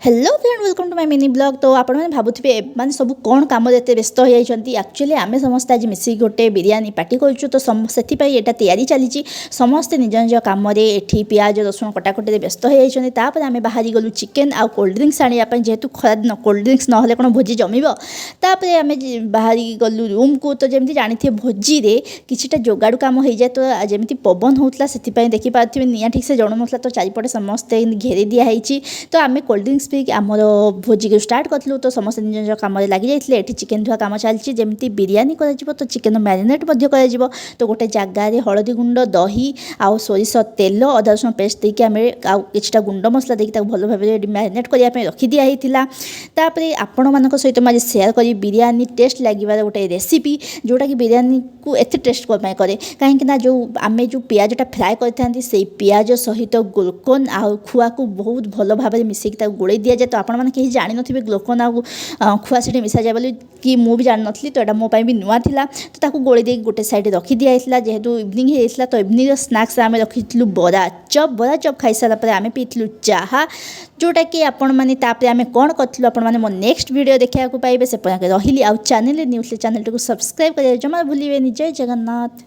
Hello friend welcome to my mini blog. तो आपण मैंने भावुवे मैंने सब कौन कम एत व्यस्त हो जाती एक्चुअली आम समस्त आज मिसिक गोटे बिरियानी पार्टी करूँ। तो से या चली समस्ते निज निज कम ये पियाज रसुण कटाकटी व्यस्त हो जाती। आम बाहर गलु चिकेन आ कोल्ड ड्रिंक्स आने जेहेतु खरा दिन कोल्ड ड्रिंक्स ना कौन भोजी जमीपर आम बाहर गलु रूम को। तो जमी जानी थे भोजी रे किछिटा जोगाड़ कम हो जाए। तो जमी पवन होता से देखिपे नि ठीक से जणु ना। तो चारिपटे समस्ते घेरी दिखाई। तो आम कोल्ड ड्रिंक्स आमर भोजी को स्टार्ट करूँ। तो समस्त निज निज कम लगी जाते ये चिकेन धुआ कम चलती जमी बिरियानी कर। तो चिकेन मैरिनेट कर। तो गोटे जगार हलदी गुंड दही आउ सोरिष तेल अदा रसुण पेस्ट देके आम किछटा गुंड मसला देकी भल भाव मैरिनेट करने रखी दिखाई। आपण मान सहित मुझे सेयार करी बिरियानी टेस्ट लगे गोटे रेसिपी जोटा कि बिरियानी को एत टेस्ट कमाई करे कहीं जो आम जो पियाजटा फ्राए करते से पियाज सहित ग्लुकोन आ खुआ को बहुत भल भाव मिसेक गोड़े दि जाए। तो आपण मैंने कहीं जान थे ग्लुकोन आ खुआ से मिसा जाए बोली कि मुझे जान नी। तो यहाँ मोपाई भी नुआ था। तो गोड़े दे गोटे साइड रखी दिखाई जेहेतु इवनिंग होता। तो इवनिंग स्नाक्स आम रखी बरा चप खाई सारापर आम पीलु चाहा जोटा कि आपण मैंने आम कौन करूँ आपण मैंने मो नेक्स्ट वीडियो देखा पाइबे से रही। आउ चैनल न्यूज चैनल को सब्सक्राइब कर जमा भूलिए। जय जगन्नाथ।